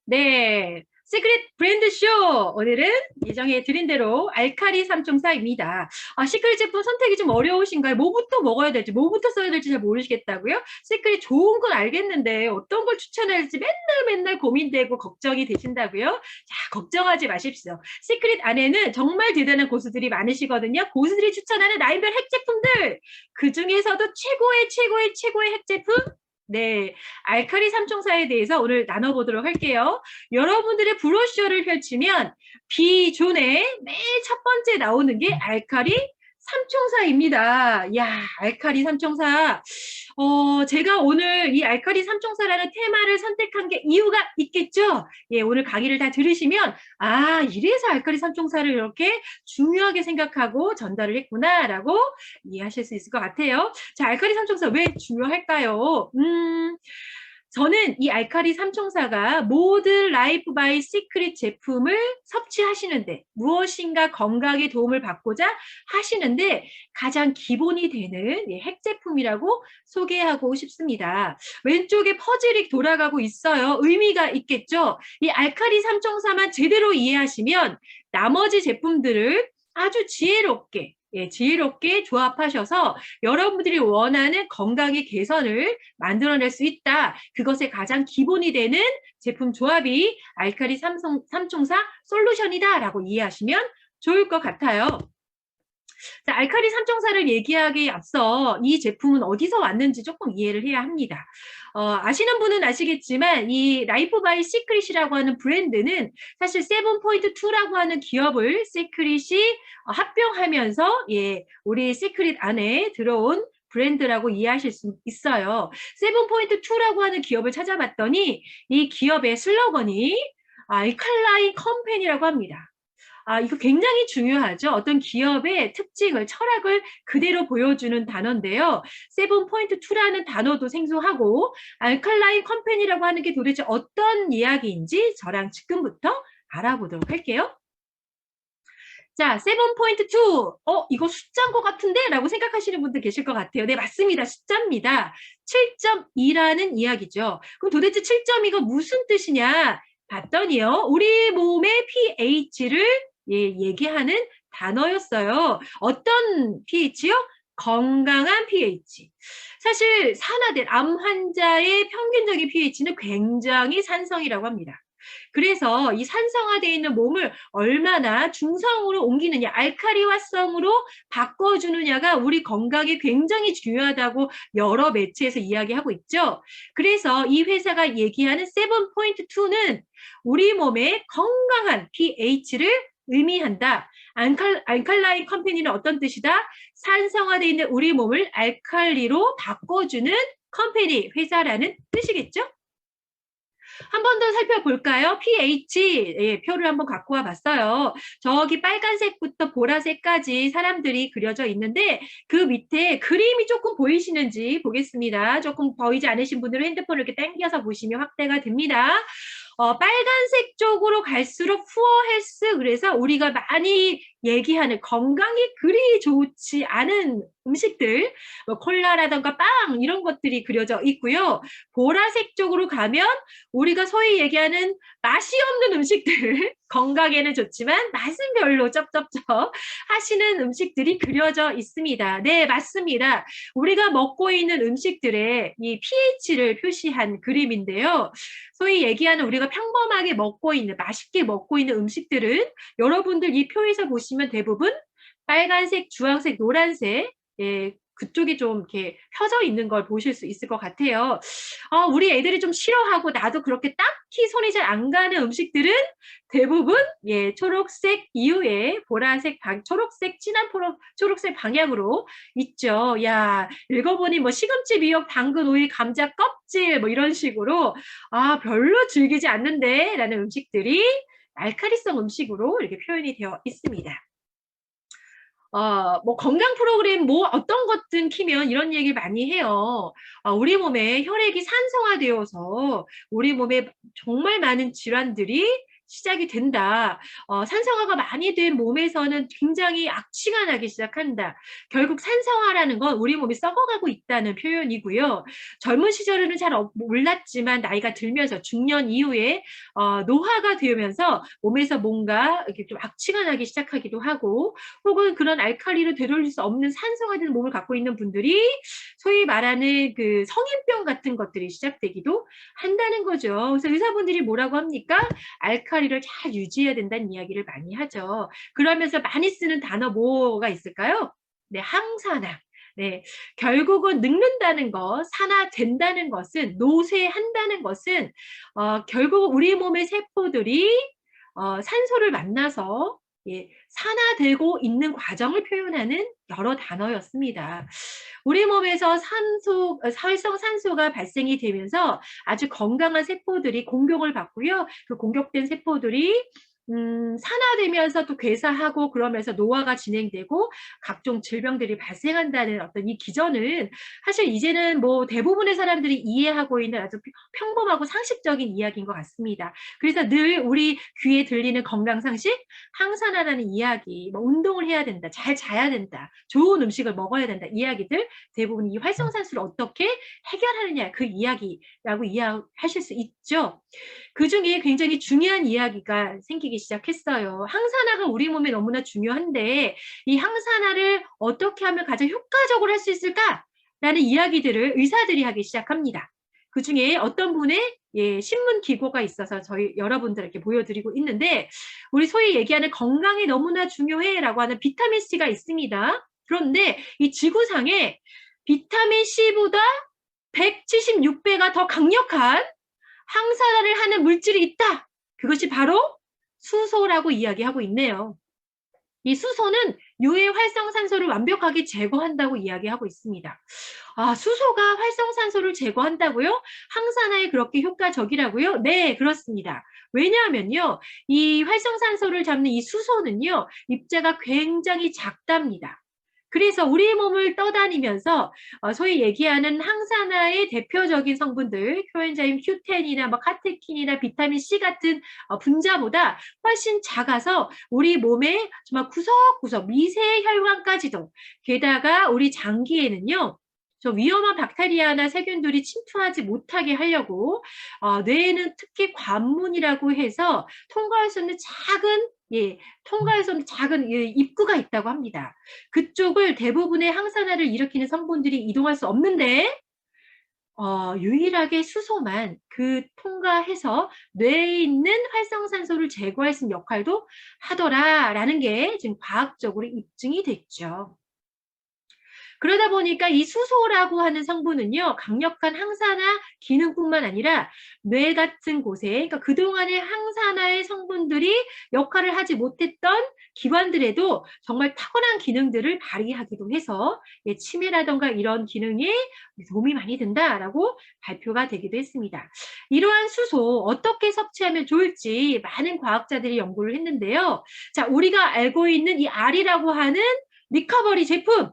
네, 시크릿 브랜드 쇼! 오늘은 예정해 드린 대로 알카리 삼총사입니다. 시크릿 제품 선택이 좀 어려우신가요? 뭐부터 먹어야 될지, 뭐부터 써야 될지 잘 모르시겠다고요? 시크릿 좋은 건 알겠는데 어떤 걸 추천해야 할지 맨날 고민되고 걱정이 되신다고요? 자, 걱정하지 마십시오. 시크릿 안에는 정말 대단한 고수들이 많으시거든요. 고수들이 추천하는 라인별 핵 제품들! 그 중에서도 최고의 핵 제품? 네, 알카리 삼총사에 대해서 오늘 나눠보도록 할게요. 여러분들의 브로셔를 펼치면 B존에 맨 첫 번째 나오는 게 알카리 삼총사입니다. 야, 알카리 삼총사. 제가 오늘 이 알카리 삼총사라는 테마를 선택한 게 이유가 있겠죠? 예, 오늘 강의를 다 들으시면 이래서 알카리 삼총사를 이렇게 중요하게 생각하고 전달을 했구나라고 이해하실 수 있을 것 같아요. 자, 알카리 삼총사 왜 중요할까요? 저는 이 알카리 삼총사가 모든 라이프 바이 시크릿 제품을 섭취하시는데 무엇인가 건강에 도움을 받고자 하시는데 가장 기본이 되는 핵 제품이라고 소개하고 싶습니다. 왼쪽에 퍼즐이 돌아가고 있어요. 의미가 있겠죠? 이 알카리 삼총사만 제대로 이해하시면 나머지 제품들을 아주 지혜롭게 조합하셔서 여러분들이 원하는 건강의 개선을 만들어낼 수 있다. 그것의 가장 기본이 되는 제품 조합이 알카리 삼총사 솔루션이다라고 이해하시면 좋을 것 같아요. 자, 알카리 삼총사를 얘기하기에 앞서 이 제품은 어디서 왔는지 조금 이해를 해야 합니다. 아시는 분은 아시겠지만 이 라이프 바이 시크릿이라고 하는 브랜드는 사실 7.2라고 하는 기업을 시크릿이 합병하면서 우리 시크릿 안에 들어온 브랜드라고 이해하실 수 있어요. 7.2라고 하는 기업을 찾아봤더니 이 기업의 슬로건이 알칼라인 컴퍼니라고 합니다. 이거 굉장히 중요하죠. 어떤 기업의 특징을, 철학을 그대로 보여주는 단어인데요. 7.2라는 단어도 생소하고 알칼라인 컴퍼니라고 하는 게 도대체 어떤 이야기인지 저랑 지금부터 알아보도록 할게요. 자, 7.2. 이거 숫자인 것 같은데? 라고 생각하시는 분들 계실 것 같아요. 네, 맞습니다. 숫자입니다. 7.2라는 이야기죠. 그럼 도대체 7.2가 무슨 뜻이냐? 봤더니요. 우리 몸의 pH를 얘기하는 단어였어요. 어떤 pH요? 건강한 pH. 사실 산화된 암 환자의 평균적인 pH는 굉장히 산성이라고 합니다. 그래서 이 산성화되어 있는 몸을 얼마나 중성으로 옮기느냐, 알카리화성으로 바꿔주느냐가 우리 건강에 굉장히 중요하다고 여러 매체에서 이야기하고 있죠. 그래서 이 회사가 얘기하는 7.2는 우리 몸의 건강한 pH를 의미한다. 알칼라인 컴퍼니는 어떤 뜻이다? 산성화되어 있는 우리 몸을 알칼리로 바꿔주는 컴퍼니, 회사라는 뜻이겠죠? 한 번 더 살펴볼까요? pH 표를 한번 갖고 와봤어요. 저기 빨간색부터 보라색까지 사람들이 그려져 있는데 그 밑에 그림이 조금 보이시는지 보겠습니다. 조금 보이지 않으신 분들은 핸드폰을 이렇게 당겨서 보시면 확대가 됩니다. 빨간색 쪽으로 갈수록 푸어 헬스, 그래서 우리가 많이 얘기하는 건강이 그리 좋지 않은 음식들, 뭐 콜라라던가 빵 이런 것들이 그려져 있고요. 보라색 쪽으로 가면 우리가 소위 얘기하는 맛이 없는 음식들, 건강에는 좋지만 맛은 별로 쩝쩝쩝 하시는 음식들이 그려져 있습니다. 네, 맞습니다. 우리가 먹고 있는 음식들의 이 pH를 표시한 그림인데요. 소위 얘기하는 우리가 평범하게 먹고 있는, 맛있게 먹고 있는 음식들은 여러분들 이 표에서 보시면 대부분 빨간색, 주황색, 노란색, 그쪽이 좀 이렇게 펴져 있는 걸 보실 수 있을 것 같아요. 우리 애들이 좀 싫어하고 나도 그렇게 딱히 손이 잘 안 가는 음식들은 대부분 초록색 이후에 보라색, 초록색, 진한 초록색 방향으로 있죠. 야, 읽어보니 뭐 시금치, 미역, 당근, 오이, 감자 껍질 뭐 이런 식으로 별로 즐기지 않는데 라는 음식들이 알카리성 음식으로 이렇게 표현이 되어 있습니다. 뭐 건강 프로그램 뭐 어떤 것든 키면 이런 얘기를 많이 해요. 우리 몸에 혈액이 산성화되어서 우리 몸에 정말 많은 질환들이 시작이 된다. 산성화가 많이 된 몸에서는 굉장히 악취가 나기 시작한다. 결국 산성화라는 건 우리 몸이 썩어가고 있다는 표현이고요. 젊은 시절에는 잘 몰랐지만 나이가 들면서 중년 이후에 노화가 되면서 몸에서 뭔가 이렇게 좀 악취가 나기 시작하기도 하고, 혹은 그런 알칼리를 되돌릴 수 없는 산성화된 몸을 갖고 있는 분들이 소위 말하는 그 성인병 같은 것들이 시작되기도 한다는 거죠. 그래서 의사분들이 뭐라고 합니까? 알칼리를 잘 유지해야 된다는 이야기를 많이 하죠. 그러면서 많이 쓰는 단어 뭐가 있을까요? 네, 항산화. 네, 결국은 늙는다는 것, 산화된다는 것은, 노쇠한다는 것은 결국 우리 몸의 세포들이 산소를 만나서 산화되고 있는 과정을 표현하는 여러 단어였습니다. 우리 몸에서 활성산소가 발생이 되면서 아주 건강한 세포들이 공격을 받고요. 그 공격된 세포들이 산화되면서 또 괴사하고 그러면서 노화가 진행되고 각종 질병들이 발생한다는 어떤 이 기전은 사실 이제는 뭐 대부분의 사람들이 이해하고 있는 아주 평범하고 상식적인 이야기인 것 같습니다. 그래서 늘 우리 귀에 들리는 건강 상식, 항산화라는 이야기, 뭐 운동을 해야 된다, 잘 자야 된다, 좋은 음식을 먹어야 된다, 이야기들 대부분 이 활성산소를 어떻게 해결하느냐 그 이야기라고 이해하실 수 있죠. 그 중에 굉장히 중요한 이야기가 생기기 시작했어요. 항산화가 우리 몸에 너무나 중요한데 이 항산화를 어떻게 하면 가장 효과적으로 할 수 있을까라는 이야기들을 의사들이 하기 시작합니다. 그 중에 어떤 분의 신문 기고가 있어서 저희 여러분들에게 보여드리고 있는데, 우리 소위 얘기하는 건강에 너무나 중요해라고 하는 비타민 C가 있습니다. 그런데 이 지구상에 비타민 C보다 176배가 더 강력한 항산화를 하는 물질이 있다. 그것이 바로 수소라고 이야기하고 있네요. 이 수소는 유해 활성산소를 완벽하게 제거한다고 이야기하고 있습니다. 수소가 활성산소를 제거한다고요? 항산화에 그렇게 효과적이라고요? 네, 그렇습니다. 왜냐하면요, 이 활성산소를 잡는 이 수소는요, 입자가 굉장히 작답니다. 그래서 우리 몸을 떠다니면서 소위 얘기하는 항산화의 대표적인 성분들, 코엔자임 Q10이나 뭐 카테킨이나 비타민 C 같은 분자보다 훨씬 작아서 우리 몸의 정말 구석구석 미세 혈관까지도, 게다가 우리 장기에는요, 저 위험한 박테리아나 세균들이 침투하지 못하게 하려고 뇌에는 특히 관문이라고 해서 통과할 수 있는 작은 입구가 있다고 합니다. 그쪽을 대부분의 항산화를 일으키는 성분들이 이동할 수 없는데 유일하게 수소만 그 통과해서 뇌에 있는 활성산소를 제거할 수 있는 역할도 하더라라는 게 지금 과학적으로 입증이 됐죠. 그러다 보니까 이 수소라고 하는 성분은요, 강력한 항산화 기능뿐만 아니라 뇌 같은 곳에, 그러니까 그동안의 항산화의 성분들이 역할을 하지 못했던 기관들에도 정말 탁월한 기능들을 발휘하기도 해서 치매라던가 이런 기능에 도움이 많이 된다라고 발표가 되기도 했습니다. 이러한 수소 어떻게 섭취하면 좋을지 많은 과학자들이 연구를 했는데요. 자, 우리가 알고 있는 이 R이라고 하는 리커버리 제품,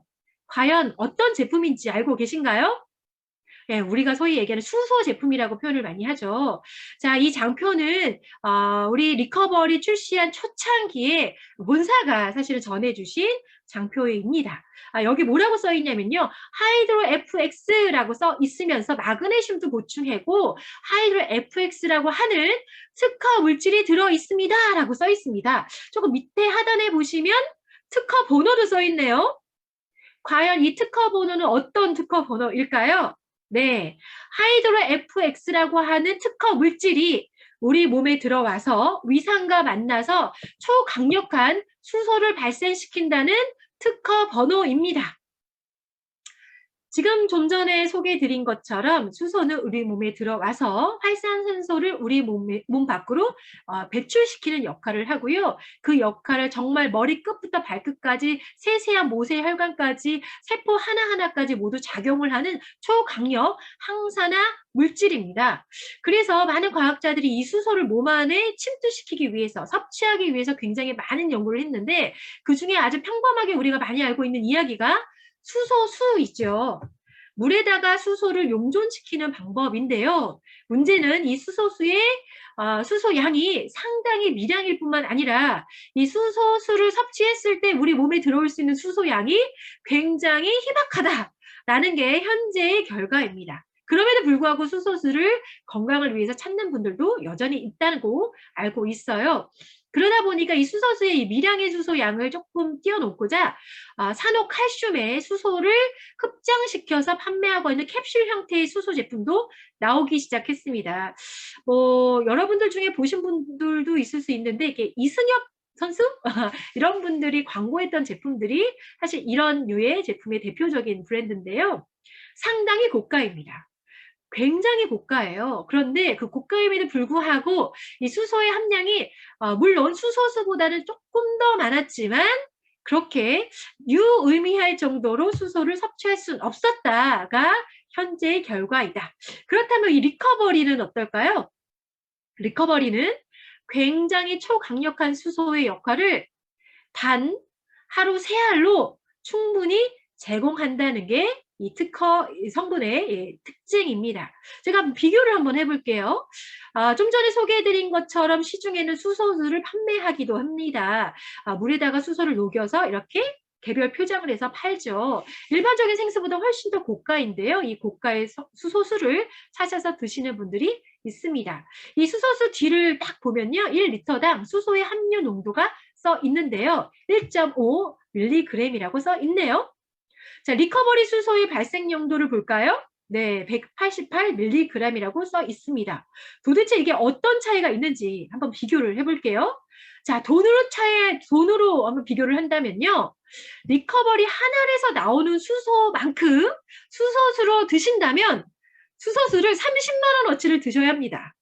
과연 어떤 제품인지 알고 계신가요? 네, 우리가 소위 얘기하는 수소 제품이라고 표현을 많이 하죠. 자, 이 장표는 우리 리커버리 출시한 초창기에 본사가 사실은 전해주신 장표입니다. 여기 뭐라고 써 있냐면요. 하이드로 FX라고 써 있으면서 마그네슘도 보충하고 하이드로 FX라고 하는 특허 물질이 들어 있습니다. 라고 써 있습니다. 조금 밑에 하단에 보시면 특허 번호도 써 있네요. 과연 이 특허 번호는 어떤 특허 번호일까요? 네, 하이드로 FX라고 하는 특허 물질이 우리 몸에 들어와서 위산과 만나서 초강력한 수소를 발생시킨다는 특허 번호입니다. 지금 좀 전에 소개해드린 것처럼 수소는 우리 몸에 들어와서 활산산소를 우리 몸 밖으로 배출시키는 역할을 하고요. 그 역할을 정말 머리 끝부터 발끝까지 세세한 모세 혈관까지 세포 하나하나까지 모두 작용을 하는 초강력 항산화 물질입니다. 그래서 많은 과학자들이 이 수소를 몸 안에 침투시키기 위해서, 섭취하기 위해서 굉장히 많은 연구를 했는데, 그중에 아주 평범하게 우리가 많이 알고 있는 이야기가 수소수이죠. 물에다가 수소를 용존시키는 방법인데요. 문제는 이 수소수의 수소 양이 상당히 미량일 뿐만 아니라 이 수소수를 섭취했을 때 우리 몸에 들어올 수 있는 수소 양이 굉장히 희박하다라는 게 현재의 결과입니다. 그럼에도 불구하고 수소수를 건강을 위해서 찾는 분들도 여전히 있다고 알고 있어요. 그러다 보니까 이 수소수의 이 미량의 수소 양을 조금 띄워놓고자 산호칼슘의 수소를 흡장시켜서 판매하고 있는 캡슐 형태의 수소 제품도 나오기 시작했습니다. 여러분들 중에 보신 분들도 있을 수 있는데 이게 이승엽 선수? 이런 분들이 광고했던 제품들이 사실 이런 류의 제품의 대표적인 브랜드인데요. 상당히 고가입니다. 굉장히 고가예요. 그런데 그 고가임에도 불구하고 이 수소의 함량이 물론 수소수보다는 조금 더 많았지만 그렇게 유의미할 정도로 수소를 섭취할 수는 없었다가 현재의 결과이다. 그렇다면 이 리커버리는 어떨까요? 리커버리는 굉장히 초강력한 수소의 역할을 단 하루 3알로 충분히 제공한다는 게 이 특허 성분의 특징입니다. 제가 비교를 한번 해볼게요. 좀 전에 소개해드린 것처럼 시중에는 수소수를 판매하기도 합니다. 물에다가 수소를 녹여서 이렇게 개별 표장을 해서 팔죠. 일반적인 생수보다 훨씬 더 고가인데요. 이 고가의 수소수를 사셔서 드시는 분들이 있습니다. 이 수소수 뒤를 딱 보면요. 1리터당 수소의 함유 농도가 써 있는데요. 1.5mg이라고 써 있네요. 자, 리커버리 수소의 발생 용도를 볼까요? 네, 188mg이라고 써 있습니다. 도대체 이게 어떤 차이가 있는지 한번 비교를 해볼게요. 자, 돈으로 한번 비교를 한다면요. 리커버리 한 알에서 나오는 수소만큼 수소수로 드신다면 수소수를 30만 원어치를 드셔야 합니다.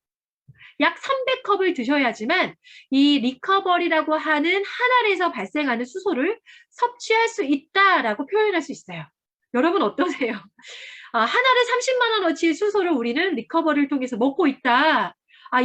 약 300컵을 드셔야지만 이 리커버리라고 하는 한 알에서 발생하는 수소를 섭취할 수 있다라고 표현할 수 있어요. 여러분 어떠세요? 한 알에 30만 원어치의 수소를 우리는 리커버리를 통해서 먹고 있다.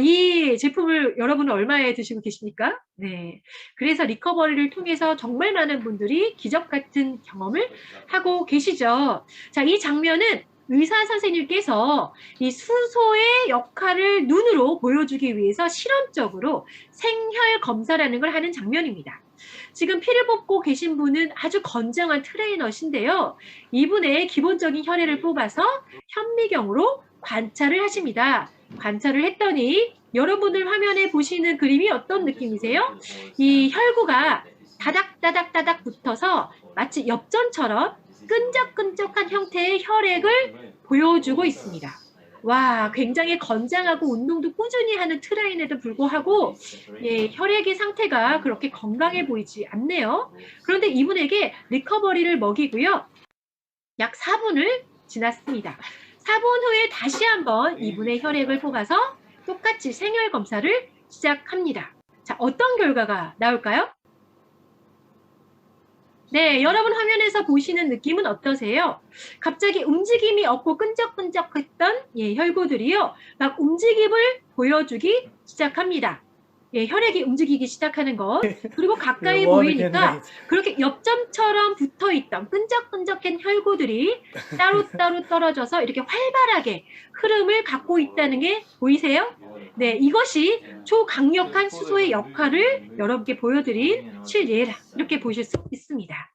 이 제품을 여러분은 얼마에 드시고 계십니까? 네. 그래서 리커버리를 통해서 정말 많은 분들이 기적 같은 경험을 하고 계시죠. 자, 이 장면은 의사 선생님께서 이 수소의 역할을 눈으로 보여주기 위해서 실험적으로 생혈 검사라는 걸 하는 장면입니다. 지금 피를 뽑고 계신 분은 아주 건장한 트레이너신데요. 이분의 기본적인 혈액을 뽑아서 현미경으로 관찰을 하십니다. 관찰을 했더니 여러분들 화면에 보시는 그림이 어떤 느낌이세요? 이 혈구가 다닥다닥다닥 붙어서 마치 엽전처럼 끈적끈적한 형태의 혈액을 보여주고 있습니다. 와, 굉장히 건장하고 운동도 꾸준히 하는 트레이너에도 불구하고 혈액의 상태가 그렇게 건강해 보이지 않네요. 그런데 이분에게 리커버리를 먹이고요. 약 4분을 지났습니다. 4분 후에 다시 한번 이분의 혈액을 뽑아서 똑같이 생혈 검사를 시작합니다. 자, 어떤 결과가 나올까요? 네, 여러분 화면에서 보시는 느낌은 어떠세요? 갑자기 움직임이 없고 끈적끈적했던 혈구들이요, 막 움직임을 보여주기 시작합니다. 혈액이 움직이기 시작하는 것. 그리고 가까이 보이니까 그렇게 엽점처럼 붙어있던 끈적끈적한 혈구들이 따로따로 떨어져서 이렇게 활발하게 흐름을 갖고 있다는 게 보이세요? 네, 이것이 초강력한 수소의 역할을 여러분께 보여드린 실예라 이렇게 보실 수 있습니다.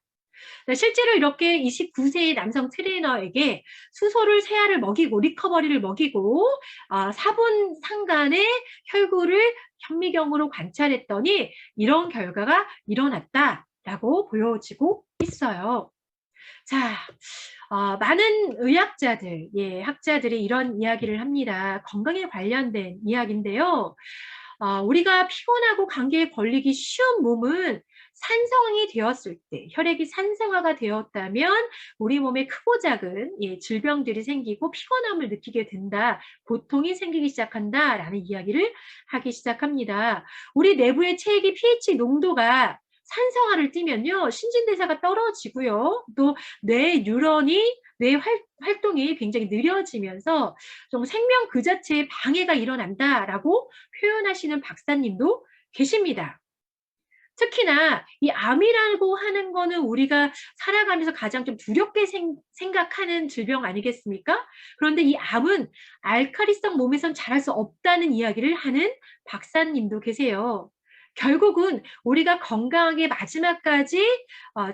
실제로 이렇게 29세의 남성 트레이너에게 수소를 3알을 먹이고 리커버리를 먹이고 4분 상간의 혈구를 현미경으로 관찰했더니 이런 결과가 일어났다라고 보여지고 있어요. 자, 많은 의학자들, 학자들이 이런 이야기를 합니다. 건강에 관련된 이야기인데요. 우리가 피곤하고 감기에 걸리기 쉬운 몸은 산성이 되었을 때, 혈액이 산성화가 되었다면 우리 몸에 크고 작은 질병들이 생기고 피곤함을 느끼게 된다, 고통이 생기기 시작한다라는 이야기를 하기 시작합니다. 우리 내부의 체액의 pH 농도가 산성화를 띠면요, 신진대사가 떨어지고요, 또 뇌 뉴런이 뇌 활동이 굉장히 느려지면서 좀 생명 그 자체에 방해가 일어난다라고 표현하시는 박사님도 계십니다. 특히나 이 암이라고 하는 거는 우리가 살아가면서 가장 좀 두렵게 생각하는 질병 아니겠습니까? 그런데 이 암은 알칼리성 몸에선 자랄 수 없다는 이야기를 하는 박사님도 계세요. 결국은 우리가 건강하게 마지막까지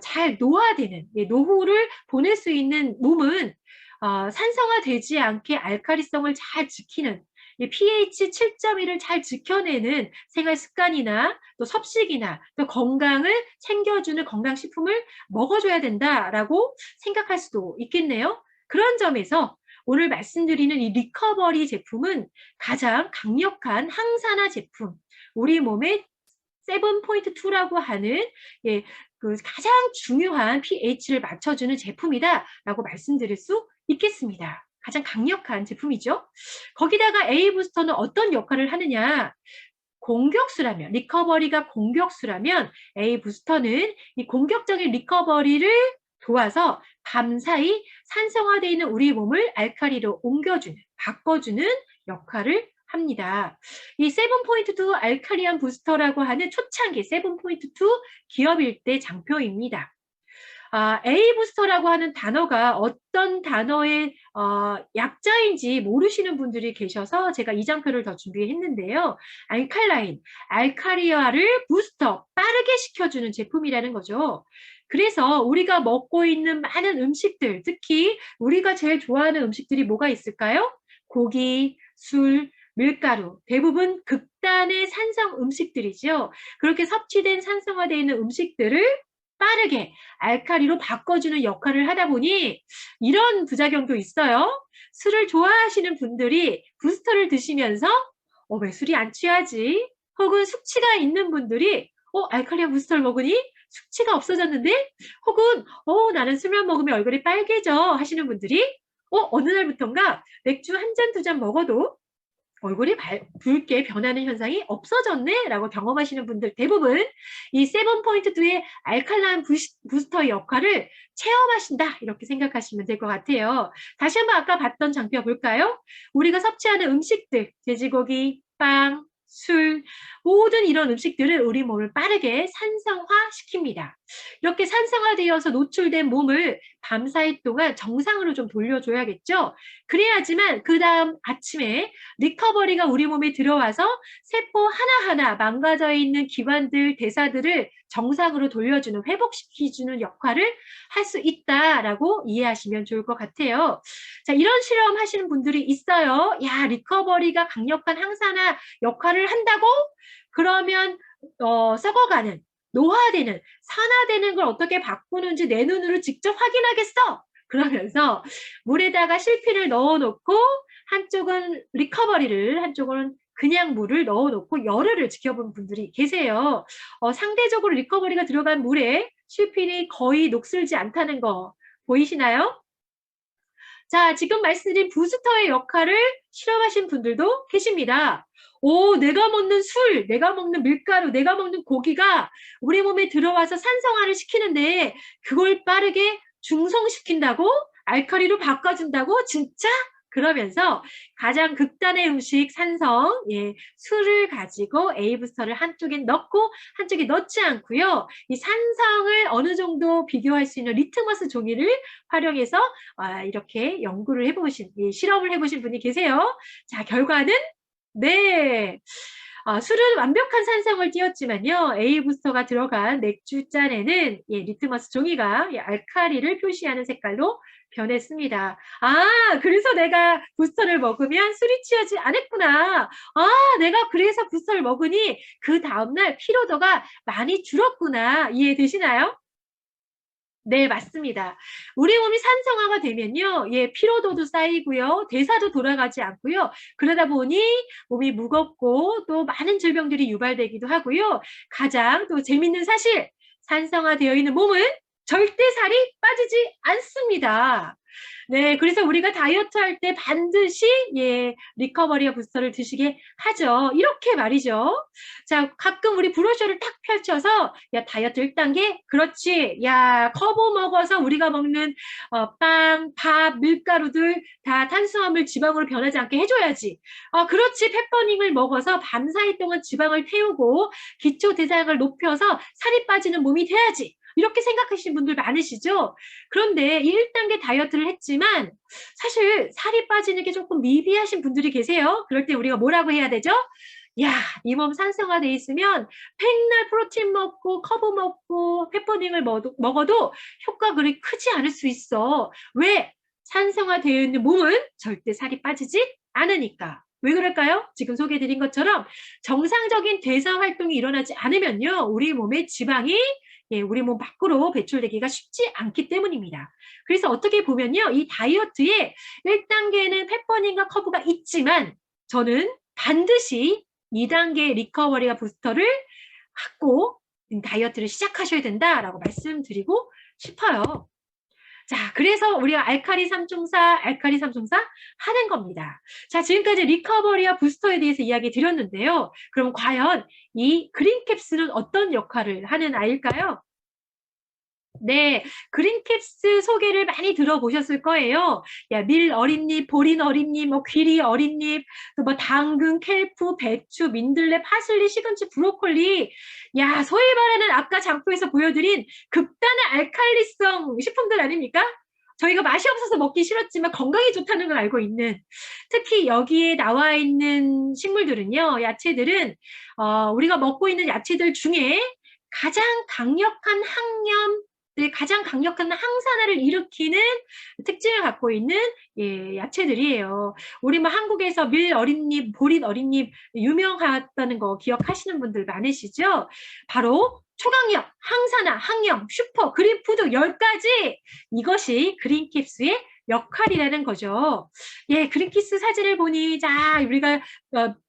잘 노화되는, 예, 노후를 보낼 수 있는 몸은 산성화되지 않게 알칼리성을 잘 지키는, 이 pH 7.1을 잘 지켜내는 생활 습관이나 또 섭식이나 또 건강을 챙겨주는 건강식품을 먹어줘야 된다라고 생각할 수도 있겠네요. 그런 점에서 오늘 말씀드리는 이 리커버리 제품은 가장 강력한 항산화 제품, 우리 몸의 7.2라고 하는, 예, 그 가장 중요한 pH를 맞춰주는 제품이다라고 말씀드릴 수 있겠습니다. 가장 강력한 제품이죠. 거기다가 A 부스터는 어떤 역할을 하느냐? 공격수라면, 리커버리가 공격수라면 A 부스터는 이 공격적인 리커버리를 도와서 밤사이 산성화되어 있는 우리 몸을 알칼리로 옮겨주는, 바꿔주는 역할을 합니다. 이 7.2 알칼리한 부스터라고 하는 초창기 7.2 기업일 때 장표입니다. A 부스터라고 하는 단어가 어떤 단어의 약자인지 모르시는 분들이 계셔서 제가 이 장표를 더 준비했는데요. 알칼라인, 알칼리화를 부스터, 빠르게 시켜주는 제품이라는 거죠. 그래서 우리가 먹고 있는 많은 음식들, 특히 우리가 제일 좋아하는 음식들이 뭐가 있을까요? 고기, 술, 밀가루, 대부분 극단의 산성 음식들이죠. 그렇게 섭취된 산성화되어 있는 음식들을 빠르게 알칼리로 바꿔주는 역할을 하다 보니 이런 부작용도 있어요. 술을 좋아하시는 분들이 부스터를 드시면서 왜 술이 안 취하지? 혹은 숙취가 있는 분들이 알칼리아 부스터를 먹으니 숙취가 없어졌는데? 혹은 나는 술만 먹으면 얼굴이 빨개져 하시는 분들이 어느 날부턴가 맥주 한 잔, 두 잔 먹어도 얼굴이 붉게 변하는 현상이 없어졌네 라고 경험하시는 분들 대부분 이 7.2의 알칼라인 부스터 역할을 체험하신다 이렇게 생각하시면 될 것 같아요. 다시 한번 아까 봤던 장표 볼까요? 우리가 섭취하는 음식들, 돼지고기, 빵, 술, 모든 이런 음식들을 우리 몸을 빠르게 산성화시킵니다. 이렇게 산성화되어서 노출된 몸을 밤사이 동안 정상으로 좀 돌려줘야겠죠? 그래야지만 그 다음 아침에 리커버리가 우리 몸에 들어와서 세포 하나하나 망가져 있는 기관들, 대사들을 정상으로 돌려주는, 회복시켜주는 역할을 할 수 있다라고 이해하시면 좋을 것 같아요. 자, 이런 실험 하시는 분들이 있어요. 야, 리커버리가 강력한 항산화 역할을 한다고? 그러면 썩어가는, 노화되는, 산화되는 걸 어떻게 바꾸는지 내 눈으로 직접 확인하겠어? 그러면서 물에다가 실핀을 넣어놓고 한쪽은 리커버리를, 한쪽은 그냥 물을 넣어놓고 열흘을 지켜본 분들이 계세요. 상대적으로 리커버리가 들어간 물에 실핀이 거의 녹슬지 않다는 거 보이시나요? 자, 지금 말씀드린 부스터의 역할을 실험하신 분들도 계십니다. 내가 먹는 술, 내가 먹는 밀가루, 내가 먹는 고기가 우리 몸에 들어와서 산성화를 시키는데 그걸 빠르게 중성시킨다고? 알칼리로 바꿔준다고? 진짜? 그러면서 가장 극단의 음식 산성, 예, 술을 가지고 A 부스터를 한쪽에 넣고 한쪽에 넣지 않고요. 이 산성을 어느 정도 비교할 수 있는 리트머스 종이를 활용해서 이렇게 연구를 해보신, 실험을 해보신 분이 계세요. 자, 결과는 네. 술은 완벽한 산성을 띄었지만요. A 부스터가 들어간 맥주 잔에는 리트머스 종이가 알칼리를 표시하는 색깔로 변했습니다. 그래서 내가 부스터를 먹으면 술이 취하지 않았구나. 내가 그래서 부스터를 먹으니 그 다음날 피로도가 많이 줄었구나. 이해되시나요? 네, 맞습니다. 우리 몸이 산성화가 되면요, 피로도도 쌓이고요, 대사도 돌아가지 않고요. 그러다 보니 몸이 무겁고 또 많은 질병들이 유발되기도 하고요. 가장 또 재밌는 사실, 산성화되어 있는 몸은 절대 살이 빠지지 않습니다. 네, 그래서 우리가 다이어트 할 때 반드시 예, 리커버리어 부스터를 드시게 하죠. 이렇게 말이죠. 자, 가끔 우리 브로셔를 딱 펼쳐서 야, 다이어트 1단계? 그렇지. 야, 커버 먹어서 우리가 먹는 빵, 밥, 밀가루들 다 탄수화물, 지방으로 변하지 않게 해줘야지. 그렇지. 페퍼닝을 먹어서 밤사이 동안 지방을 태우고 기초 대사량을 높여서 살이 빠지는 몸이 돼야지. 이렇게 생각하시는 분들 많으시죠? 그런데 이 1단계 다이어트를 했지만 사실 살이 빠지는 게 조금 미비하신 분들이 계세요. 그럴 때 우리가 뭐라고 해야 되죠? 야, 이 몸 산성화돼 있으면 백날 프로틴 먹고 커브 먹고 페퍼닝을 먹어도 효과가 그리 크지 않을 수 있어. 왜? 산성화되어 있는 몸은 절대 살이 빠지지 않으니까. 왜 그럴까요? 지금 소개해드린 것처럼 정상적인 대사 활동이 일어나지 않으면요. 우리 몸의 지방이 예, 우리 몸 밖으로 배출되기가 쉽지 않기 때문입니다. 그래서 어떻게 보면요. 이 다이어트에 1단계는 페퍼닝과 커브가 있지만 저는 반드시 2단계 리커버리와 부스터를 갖고 다이어트를 시작하셔야 된다라고 말씀드리고 싶어요. 자, 그래서 우리가 알카리 3총사 하는 겁니다. 자, 지금까지 리커버리와 부스터에 대해서 이야기 드렸는데요. 그럼 과연 이 그린캡슐은 어떤 역할을 하는 아이일까요? 네, 그린캡스 소개를 많이 들어보셨을 거예요. 야, 밀 어린잎, 보린 어린잎, 뭐 귀리 어린잎, 또 뭐 당근, 켈프, 배추, 민들레, 파슬리, 시금치, 브로콜리. 야, 소위 말하는 아까 장표에서 보여드린 극단의 알칼리성 식품들 아닙니까? 저희가 맛이 없어서 먹기 싫었지만 건강에 좋다는 걸 알고 있는 특히 여기에 나와 있는 식물들은요, 야채들은 우리가 먹고 있는 야채들 중에 가장 강력한 항염 가장 강력한 항산화를 일으키는 특징을 갖고 있는 예, 야채들이에요. 우리 뭐 한국에서 밀 어린잎, 보릿 어린잎 유명하다는 거 기억하시는 분들 많으시죠? 바로 초강력, 항산화, 항염, 슈퍼, 그린푸드 10가지 이것이 그린캡스의 역할이라는 거죠. 예, 그린키스 사진을 보니 자 우리가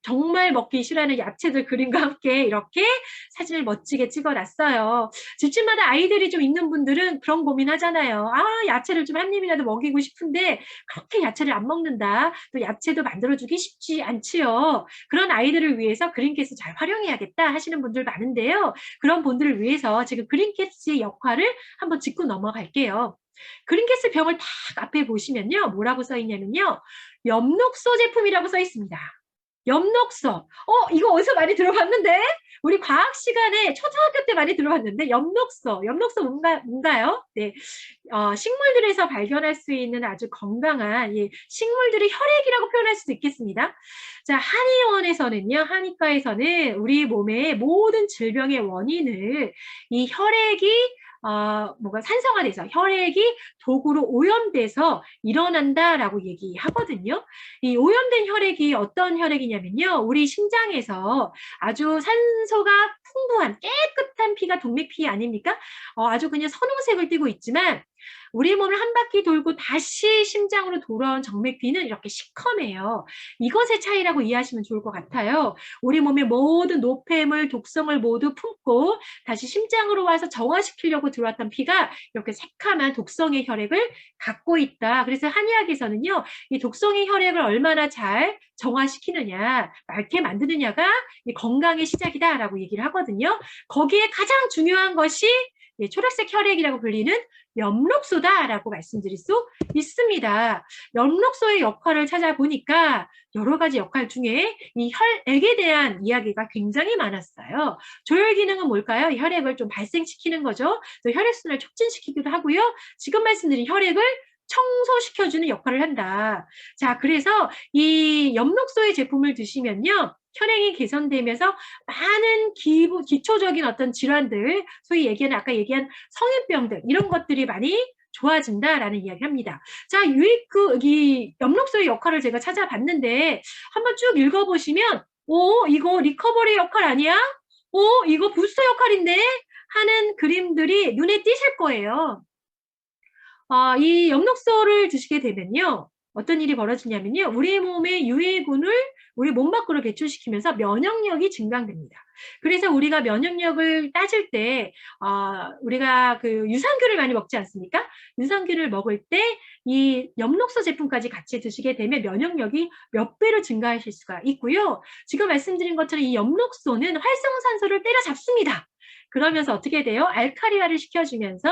정말 먹기 싫어하는 야채들 그림과 함께 이렇게 사진을 멋지게 찍어놨어요. 집집마다 아이들이 좀 있는 분들은 그런 고민하잖아요. 야채를 좀 한 입이라도 먹이고 싶은데 그렇게 야채를 안 먹는다. 또 야채도 만들어주기 쉽지 않지요. 그런 아이들을 위해서 그린캐스 잘 활용해야겠다 하시는 분들 많은데요. 그런 분들을 위해서 지금 그린캐스의 역할을 한번 짚고 넘어갈게요. 그린캐스 병을 딱 앞에 보시면요. 뭐라고 써 있냐면요. 엽록소 제품이라고 써 있습니다. 엽록소. 이거 어디서 많이 들어봤는데? 우리 과학 시간에 초등학교 때 많이 들어봤는데 엽록소. 엽록소 뭔가요? 네. 식물들에서 발견할 수 있는 아주 건강한 예, 식물들의 혈액이라고 표현할 수도 있겠습니다. 자, 한의원에서는요. 한의과에서는 우리 몸의 모든 질병의 원인을 이 혈액이 뭔가 산성화돼서 혈액이 도구로 오염돼서 일어난다라고 얘기하거든요. 이 오염된 혈액이 어떤 혈액이냐면요. 우리 심장에서 아주 산소가 풍부한 깨끗한 피가 동맥피 아닙니까? 아주 그냥 선홍색을 띠고 있지만 우리 몸을 한 바퀴 돌고 다시 심장으로 돌아온 정맥피는 이렇게 시커매요. 이것의 차이라고 이해하시면 좋을 것 같아요. 우리 몸의 모든 노폐물, 독성을 모두 품고 다시 심장으로 와서 정화시키려고 들어왔던 피가 이렇게 새카만 독성의 혈액을 갖고 있다. 그래서 한의학에서는요. 이 독성의 혈액을 얼마나 잘 정화시키느냐, 맑게 만드느냐가 건강의 시작이다라고 얘기를 하거든요. 거기에 가장 중요한 것이 초록색 혈액이라고 불리는 엽록소다라고 말씀드릴 수 있습니다. 엽록소의 역할을 찾아보니까 여러 가지 역할 중에 이 혈액에 대한 이야기가 굉장히 많았어요. 조혈 기능은 뭘까요? 혈액을 좀 발생시키는 거죠. 또 혈액순환을 촉진시키기도 하고요. 지금 말씀드린 혈액을 청소시켜주는 역할을 한다. 자, 그래서 이 엽록소의 제품을 드시면요. 혈액이 개선되면서 많은 기초적인 어떤 질환들, 소위 아까 얘기한 성인병들, 이런 것들이 많이 좋아진다라는 이야기를 합니다. 자, 이 엽록소의 역할을 제가 찾아봤는데 한번 쭉 읽어보시면 이거 리커버리 역할 아니야? 이거 부스터 역할인데? 하는 그림들이 눈에 띄실 거예요. 이 엽록소를 드시게 되면요. 어떤 일이 벌어지냐면요. 우리 몸의 유해군을 우리 몸 밖으로 배출시키면서 면역력이 증강됩니다. 그래서 우리가 면역력을 따질 때 우리가 그 유산균을 많이 먹지 않습니까? 유산균을 먹을 때 이 엽록소 제품까지 같이 드시게 되면 면역력이 몇 배로 증가하실 수가 있고요. 지금 말씀드린 것처럼 이 엽록소는 활성산소를 때려잡습니다. 그러면서 어떻게 돼요? 알카리화를 시켜주면서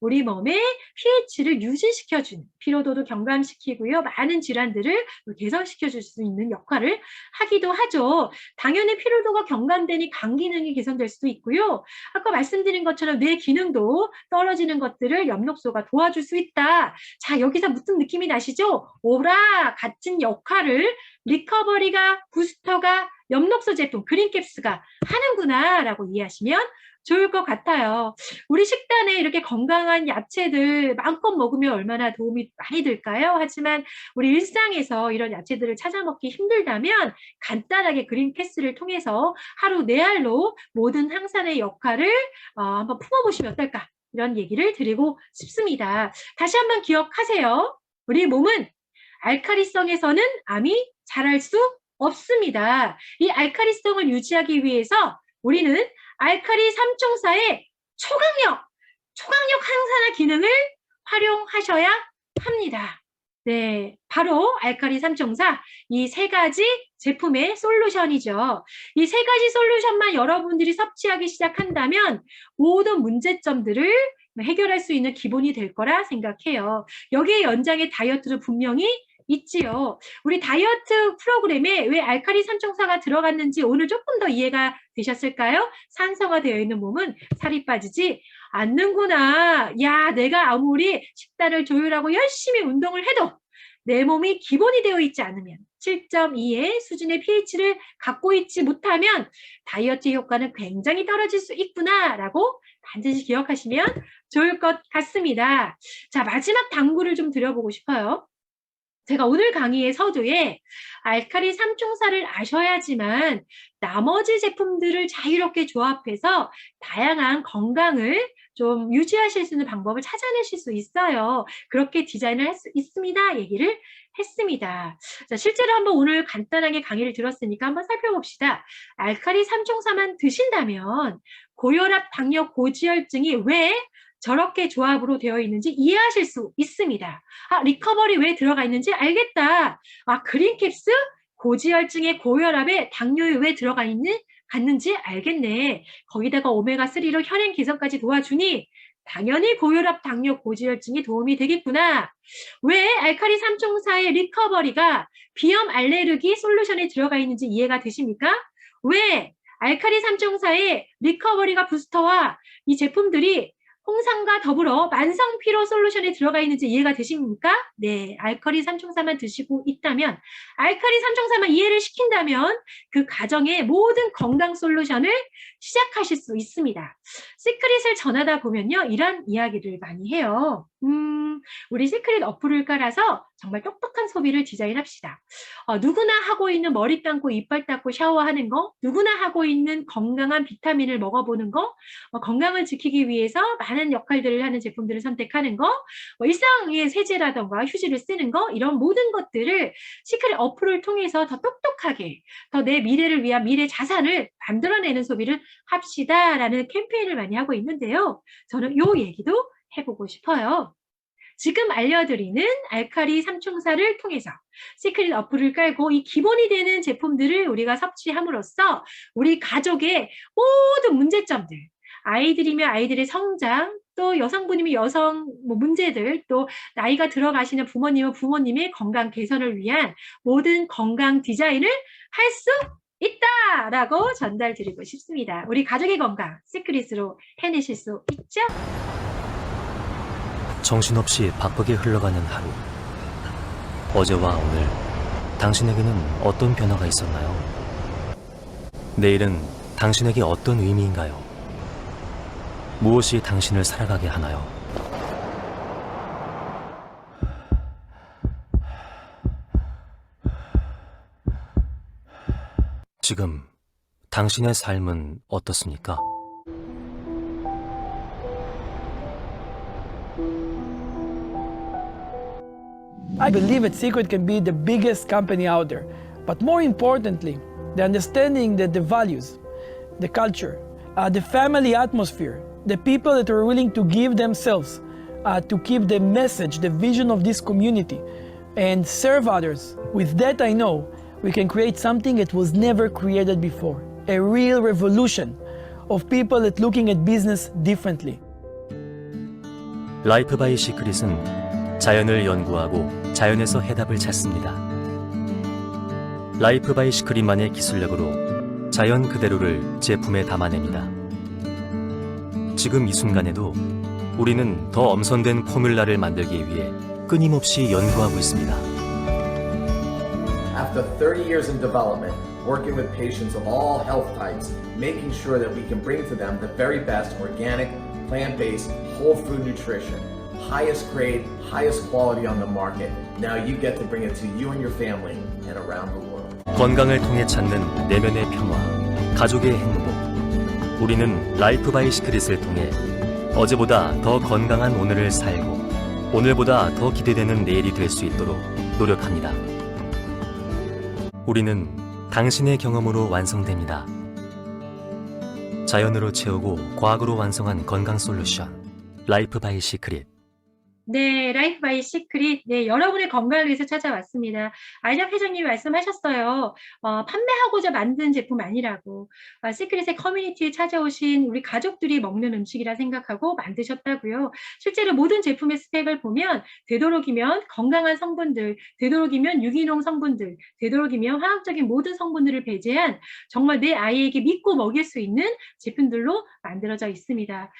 우리 몸의 pH를 유지시켜주는, 피로도도 경감시키고요. 많은 질환들을 개선시켜줄 수 있는 역할을 하기도 하죠. 당연히 피로도가 경감되니 간 기능이 개선될 수도 있고요. 아까 말씀드린 것처럼 뇌 기능도 떨어지는 것들을 엽록소가 도와줄 수 있다. 자, 여기서 무슨 느낌이 나시죠? 오라 같은 역할을 리커버리가, 부스터가, 엽록소 제품 그린캡스가 하는구나 라고 이해하시면 좋을 것 같아요. 우리 식단에 이렇게 건강한 야채들 마음껏 먹으면 얼마나 도움이 많이 될까요? 하지만 우리 일상에서 이런 야채들을 찾아 먹기 힘들다면 간단하게 그린캐스를 통해서 하루 4알로 모든 항산의 역할을 한번 품어보시면 어떨까? 이런 얘기를 드리고 싶습니다. 다시 한번 기억하세요. 우리 몸은 알카리성에서는 암이 자랄 수 없습니다. 이 알카리성을 유지하기 위해서 우리는 알카리 삼총사의 초강력 항산화 기능을 활용하셔야 합니다. 네, 바로 알카리 삼총사 이 3가지 제품의 솔루션이죠. 이 3가지 솔루션만 여러분들이 섭취하기 시작한다면 모든 문제점들을 해결할 수 있는 기본이 될 거라 생각해요. 여기에 연장의 다이어트도 분명히 있지요. 우리 다이어트 프로그램에 왜 알카리 삼총사가 들어갔는지 오늘 조금 더 이해가 되셨을까요? 산성화되어 있는 몸은 살이 빠지지 않는구나. 야, 내가 아무리 식단을 조율하고 열심히 운동을 해도 내 몸이 기본이 되어 있지 않으면 7.2의 수준의 pH를 갖고 있지 못하면 다이어트 효과는 굉장히 떨어질 수 있구나라고 반드시 기억하시면 좋을 것 같습니다. 자, 마지막 당부를 좀 드려보고 싶어요. 제가 오늘 강의의 서두에 알카리 삼총사를 아셔야지만 나머지 제품들을 자유롭게 조합해서 다양한 건강을 좀 유지하실 수 있는 방법을 찾아내실 수 있어요. 그렇게 디자인을 할 수 있습니다. 얘기를 했습니다. 자, 실제로 한번 오늘 간단하게 강의를 들었으니까 한번 살펴봅시다. 알카리 삼총사만 드신다면 고혈압, 당뇨, 고지혈증이 왜 저렇게 조합으로 되어 있는지 이해하실 수 있습니다. 리커버리 왜 들어가 있는지 알겠다. 그린캡스 고지혈증에 고혈압에 당뇨에 왜 들어가 갔는지 알겠네. 거기다가 오메가3로 혈행 개선까지 도와주니 당연히 고혈압, 당뇨, 고지혈증이 도움이 되겠구나. 왜 알카리 삼총사의 리커버리가 비염 알레르기 솔루션에 들어가 있는지 이해가 되십니까? 왜 알카리 삼총사의 리커버리가 부스터와 이 제품들이 홍삼과 더불어 만성 피로 솔루션에 들어가 있는지 이해가 되십니까? 네, 알카리 삼총사만 드시고 있다면, 알카리 삼총사만 이해를 시킨다면 그 가정의 모든 건강 솔루션을 시작하실 수 있습니다. 시크릿을 전하다 보면요, 이런 이야기를 많이 해요. 우리 시크릿 어플을 깔아서 정말 똑똑한 소비를 디자인합시다. 누구나 하고 있는 머리 감고 이빨 닦고 샤워하는 거, 누구나 하고 있는 건강한 비타민을 먹어보는 거, 건강을 지키기 위해서 많은 역할들을 하는 제품들을 선택하는 거, 일상의 세제라던가 휴지를 쓰는 거, 이런 모든 것들을 시크릿 어플을 통해서 더 똑똑하게, 더 내 미래를 위한 미래 자산을 만들어내는 소비를 합시다라는 캠페인을 많이 하고 있는데요. 저는 이 얘기도 해보고 싶어요. 지금 알려드리는 알카리 삼총사를 통해서 시크릿 어플을 깔고 이 기본이 되는 제품들을 우리가 섭취함으로써 우리 가족의 모든 문제점들, 아이들이면 아이들의 성장, 또 여성분이면 여성 문제들, 또 나이가 들어가시는 부모님은 부모님의 건강 개선을 위한 모든 건강 디자인을 할 수 있다라고 전달드리고 싶습니다. 우리 가족의 건강 시크릿으로 해내실 수 있죠? 정신없이 바쁘게 흘러가는 하루. 어제와 오늘 당신에게는 어떤 변화가 있었나요? 내일은 당신에게 어떤 의미인가요? 무엇이 당신을 살아가게 하나요? 지금 당신의 삶은 어떻습니까? I believe that Secret can be the biggest company out there. but more importantly, the understanding that the values, the culture, the family atmosphere, the people that are willing to give themselves to keep the message, the vision of this community, and serve others. With that, I know we can create something that was never created before, a real revolution of people that looking at business differently. 라이프 바이 시크릿은 자연을 연구하고 자연에서 해답을 찾습니다. 라이프 바이 시크릿만의 기술력으로 자연 그대로를 제품에 담아냅니다. 지금 이 순간에도 우리는 더 엄선된 포뮬라를 만들기 위해 끊임없이 연구하고 있습니다. After 30 years in development, working with patients of all health types, making sure that we can bring to them the very best organic, plant-based, whole food nutrition, highest grade, highest quality on the market. Now you get to bring it to you and your family and around the world. 건강을 통해 찾는 내면의 평화, 가족의 행복. 우리는 라이프 바이 시크릿을 통해 어제보다 더 건강한 오늘을 살고 오늘보다 더 기대되는 내일이 될 수 있도록 노력합니다. 우리는 당신의 경험으로 완성됩니다. 자연으로 채우고 과학으로 완성한 건강 솔루션 라이프 바이 시크릿. 네, 라이프 바이 시크릿. 네, 여러분의 건강을 위해서 찾아왔습니다. 알장 회장님이 말씀하셨어요. 판매하고자 만든 제품 아니라고. 시크릿의 커뮤니티에 찾아오신 우리 가족들이 먹는 음식이라 생각하고 만드셨다고요. 실제로 모든 제품의 스펙을 보면 되도록이면 건강한 성분들, 되도록이면 유기농 성분들, 되도록이면 화학적인 모든 성분들을 배제한 정말 내 아이에게 믿고 먹일 수 있는 제품들로 만들어져 있습니다.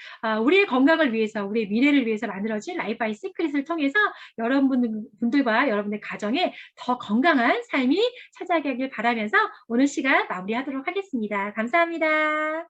우리의 건강을 위해서, 우리의 미래를 위해서 만들어진 라이프 바이 시크릿을 통해서 여러분들과 여러분의 가정에 더 건강한 삶이 찾아가길 바라면서 오늘 시간 마무리하도록 하겠습니다. 감사합니다.